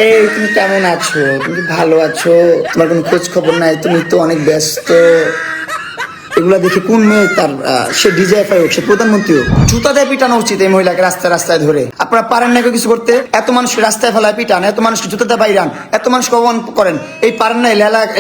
এই তুমি কেমন আছো? তুমি ভালো আছো? তোমার কোনো খোঁজ খবর নাই, তুমি তো অনেক ব্যস্ত। এগুলা দেখে কোন মেয়ে তার সে ডিজিএফআই হোক, সে প্রধানমন্ত্রী হোক, জুতা দিয়ে পিটানো উচিত এই মহিলাকে রাস্তায় রাস্তায় ধরে। আপনারা পারেন না কিছু করতে? এত মানুষকে রাস্তায় ফেলায় পিটান, এত মানুষকে জুতাতে বাইরান, এত মানুষকে অপমান করেন, এই পারেন না?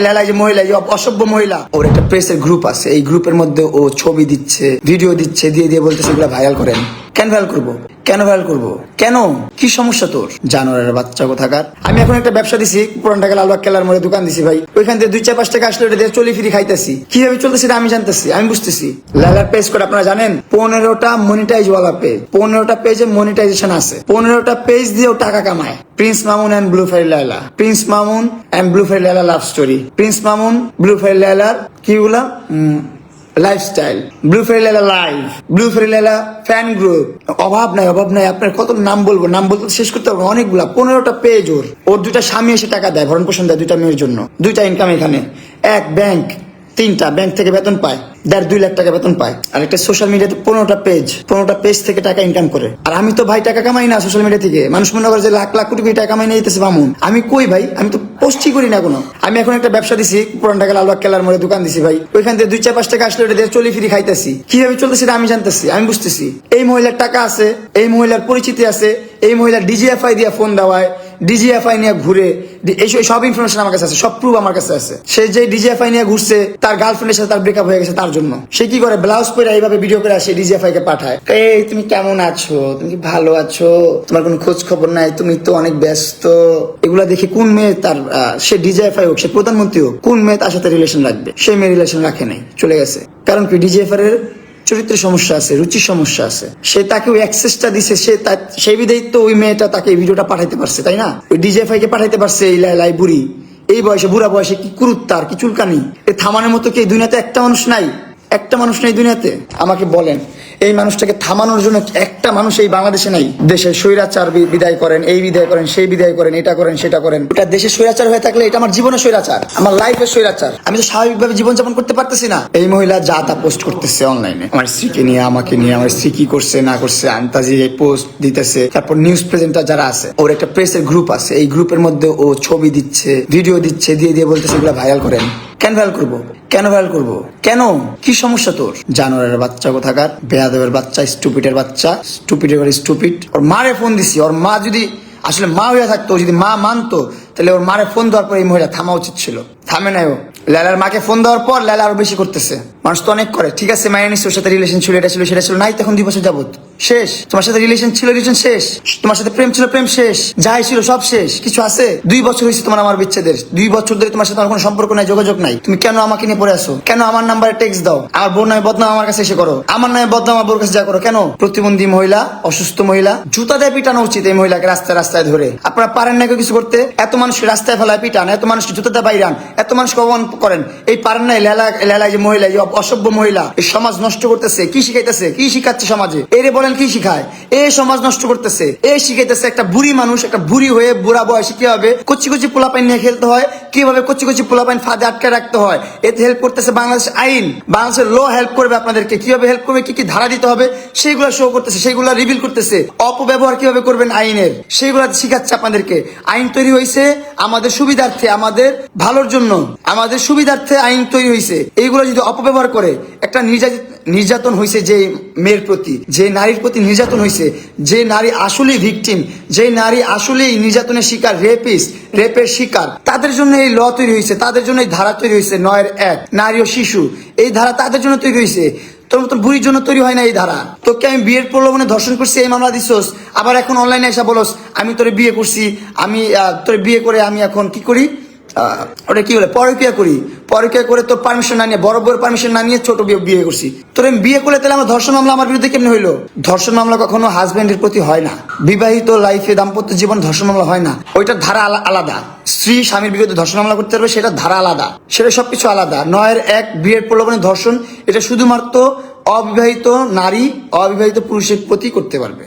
লেলা যে মহিলা, এই অসভ্য মহিলা, ওর একটা প্রেসের গ্রুপ আছে, এই গ্রুপের মধ্যে ও ছবি দিচ্ছে, ভিডিও দিচ্ছে, দিয়ে বলতেছে এগুলা ভাইরাল করেন। কেন ভাইরাল করবো? কেন ভাইরাল করবো? কেন? কি সমস্যা তোর? জানোয়ারের বাচ্চা কোথাকার। আমি এখন একটা ব্যবসা দিছি, পুরান ঢাকা লালবাগ কেলার মোড়ে দোকান দিছি ভাই। ওইখান থেকে 2-4-5 টাকা আসলে ওটা দিয়ে চলি ফিরি খাইতেছি। কিভাবে চলতেছি আমি জানতেছি, আমি বুঝতেছি। লালার পেজ করে আপনারা জানেন 15টা মনিটাইজ ওয়ালা পেজ, 15টা পেজে মনিটাইজেশন আছে, 15টা পেজ দিয়েও টাকা কামায়। Prince Mamun and blue fairy Laila, prince Mamun and blue fairy Laila love story, prince Mamun blue fairy লায়লার কিগুলা lifestyle, blue fairy Laila live, blue fairy Laila fan group. অভাব নাই, অভাব নাই। আপনার কত নাম বলবো, নাম বলতে শেষ করতে পারবো অনেকগুলা। 15টা পেজ ওর 2টা স্বামী এসে টাকা দেয়, ভরণ পোষণ দেয় 2টা মেয়ের জন্য, 2টা ইনকাম এখানে। এক ব্যাংক, 3টা ব্যাংক থেকে বেতন পায়, 1.5-2 লাখ টাকা বেতন পায়। আর একটা সোশ্যাল মিডিয়াতে 15টা পেজ থেকে টাকা ইনকাম করে। আর আমি তো ভাই টাকা কামাই না সোশ্যাল মিডিয়া থেকে। মানুষ মনে করে যে লাখ লাখ কোটি কোটি টাকা কামাই নিয়ে যেতেছে মামুন। আমি কই ভাই, আমি তো পোস্টই করি না কোনো। আমি এখন একটা ব্যবসা দিছি, পুরান ঢাকা লালবাগ কেলার মোড়ে দোকান দিছি ভাই। ওইখান থেকে 2-4-5 টাকা আসলে ওটা দিয়ে চলি ফিরি খাইতেছি। কিভাবে চলতেছি আমি জানতেছি, আমি বুঝতেছি। এই মহিলার টাকা আছে, এই মহিলার পরিচিতি আছে, এই মহিলার ডিজিএফআই দিয়ে ফোন দেওয়ায়, ডিজিএফআই নিয়ে ঘুরে, এই সব ইনফরমেশন আমার কাছে আছে, সব প্রুফ আমার কাছে আছে। সে যে ডিজিএফআই নিয়ে ঘুরছে, তার গার্লফ্রেন্ডের সাথে তার ব্রেকআপ হয়ে গেছে তার জন্য। সে কি করে, ব্লাউজ পরে এইভাবে ভিডিও করে আসে ডিজিএফআই কে পাঠায়। এই তুমি কেমন আছো? তুমি কি ভালো আছো? তোমার কোনো খোঁজ খবর নাই, তুমি তো অনেক ব্যস্ত। এগুলা দেখে কোন মেয়ে তার সে ডিজিএফআই হোক, সে প্রধানমন্ত্রী হোক, কোন মেয়ে তার সাথে রিলেশন রাখবে? সে মেয়ে রিলেশন রাখে নাই, চলে গেছে। কারণ কি, ডিজিএফআই এর চরিত্রের সমস্যা আছে, রুচির সমস্যা আছে। সে তাকে ওই অ্যাক্সেসটা দিছে, সেই বিধেই তো ওই মেয়েটা তাকে এই ভিডিওটা পাঠাইতে পারছে, তাই না? ওই ডিজিএফআই কে পাঠাইতে পারছে। এই লাই বুড়ি, এই বয়সে, বুড়া বয়সে কি কুরুত্তার, কি চুলকানি! এ থামানোর মতো কি এই দুনিয়াতে একটা মানুষ নাই? একটা মানুষ নেই দুনিয়াতে? আমাকে বলেন, এই মানুষটাকে থামানোর জন্য একটা মানুষ এই বাংলাদেশে নাই? দেশের স্বৈরাচার বিদায় করেন, এই বিদায় করেন, সেই বিদায় করেন, এটা করেন, সেটা করেন। এটা দেশের স্বৈরাচার হয়ে থাকলে এটা আমার জীবনের স্বৈরাচার, আমার লাইফের স্বৈরাচার। আমি তো স্বাভাবিকভাবে জীবনযাপন করতে পারতেছি না। এই মহিলা যা তা পোস্ট করতেছে অনলাইনে, আমার স্ত্রীকে নিয়ে, আমাকে নিয়ে, আমার স্ত্রী কি করছে না করছে আন্তাজি পোস্ট দিতেছে। তারপর নিউজ প্রেজেন্টার যারা আছে, ওর একটা প্রেসের গ্রুপ আছে, এই গ্রুপের মধ্যে ও ছবি দিচ্ছে, ভিডিও দিচ্ছে, দিয়ে বলতেছে এগুলো ভাইরাল করেন। কেন ভাইরাল করবো? কেন ভাইরাল করবো? কেন? কি সমস্যা তোর? জানোয়ারের বাচ্চা কোথাকার, বেয়াদবের বাচ্চা, স্টুপিডের বাচ্চা, স্টুপিডের ঘরে স্টুপিড। ওর মারে ফোন দিছি, ওর মা যদি আসলে মা হয়ে থাকতো, যদি মা মানতো, তাহলে ওর মারে ফোন দেওয়ার পর এই মহিলা থামা উচিত ছিল। থামে নাই ও। লালার মাকে ফোন দেওয়ার পর লালা আরো বেশি করতেছে। মানুষ তো অনেক করে, ঠিক আছে মায়ের নিশ্চয় ওর সাথে রিলেশন ছিল, এটা ছিল, সেটা ছিল, নাই তখন 2 বছর যাবত শেষ। তোমার সাথে রিলেশন ছিল, রিলেশন শেষ। তোমার সাথে প্রেম ছিল, প্রেম শেষ। যাই ছিল সব শেষ। কিছু আছে? 2 বছর হয়েছে তোমার আমার বিচ্ছেদের। 2 বছর ধরে তোমার সাথে আমার কোনো সম্পর্ক নাই, যোগাযোগ নাই। তুমি কেন আমাকে নিয়ে পড়ে আসো? কেন আমার নাম্বারে টেক্সট দাও? আমার বোন নামে বদনাম আমার কাছে এসে করো, আমার নামে বদনাম আমার বোর কাছে যা করো। কেন? প্রতিবন্ধী মহিলা, অসুস্থ মহিলা, জুতা দিয়ে পিটানো উচিত এই মহিলাকে রাস্তায় রাস্তায় ধরে। আপনারা পারেন না কিছু করতে? এত মানুষকে রাস্তায় ফেলায় পিটান, এত মানুষকে জুতাতে বাইরান, এত মানুষকে অপমান করেন, এই পারেন না? লেলা যে মহিলা, এই অসভ্য মহিলা, এই সমাজ নষ্ট করতেছে। কি শিখাইতেছে? কি শিখাচ্ছে সমাজে? এরে বলেন কি শিখায়? এই সমাজ নষ্ট করতেছে। এই শিখাইতেছে একটা বুড়ি মানুষ, একটা বুড়ি হয়ে বুড়া বয়সে কিভাবে কচি কচি পোলাপাইন নিয়ে খেলতে হয়, কিভাবে কচি কচি পোলাপাইন ফাঁদে আটকে রাখতে হয়। এতে হেল্প করতেছে বাংলাদেশ আইন, বাংলাদেশের ল হেল্প করবে আপনাদেরকে। কিভাবে হেল্প করবে, কি কি ধারা দিতে হবে, সেইগুলো শো করতেছে, সেইগুলো রিভিল করতেছে। অপব্যবহার কিভাবে করবেন আইনের, সেইগুলো শিখাচ্ছে আপনাদেরকে। আইন তৈরি হয়েছে আমাদের সুবিধার্থে, আমাদের ভালোর জন্য, আমাদের সুবিধার্থে আইন তৈরি হয়েছে। এইগুলো যদি অপব্যবহার করে, একটা নির্যাতন হয়েছে যে মেয়ের প্রতি, যে নারীর প্রতি নির্যাতন হয়েছে, যে নারী আসলেই ভিকটিম, যে নারী আসলেই নির্যাতনের শিকার, রেপের শিকার, তাদের জন্য এই ল তৈরি হয়েছে, তাদের জন্য এই ধারা তৈরি হয়েছে। 9-1 নারী ও শিশু, এই ধারা তাদের জন্য তৈরি হয়েছে। তোর মতন বুড়ির জন্য তৈরি হয় না এই ধারা। তোকে আমি বিয়ের প্রলোভনে ধর্ষণ করছি, এই মামলা দিছোস, আবার এখন অনলাইনে এসে বলোস আমি তোরে বিয়ে করছি, আমি তোরে বিয়ে করে আমি এখন কি করি, ওটা কি বলে, পরকীয়া করি। পরকীয়া করে তোর পারমিশন না নিয়ে, বড় বউয়ের পারমিশন না নিয়ে ছোট বিয়ে করছি। তোর আমি বিয়ে করলে তাহলে আমার ধর্ষণ মামলা আমার বিরুদ্ধে কেমনে হইলো? ধর্ষণ মামলা কখনো হাজবেন্ডের প্রতি হয় না। বিবাহিত লাইফে, দাম্পত্য জীবন ধর্ষণ মামলা হয় না। ওইটার ধারা আলাদা। স্ত্রী স্বামীর বিরুদ্ধে ধর্ষণ মামলা করতে পারবে, সেটা ধারা আলাদা, সেটা সবকিছু আলাদা। 9-1 বিয়ের প্রলোভনে ধর্ষণ, এটা শুধুমাত্র অবিবাহিত নারী, অবিবাহিত পুরুষের প্রতি করতে পারবে।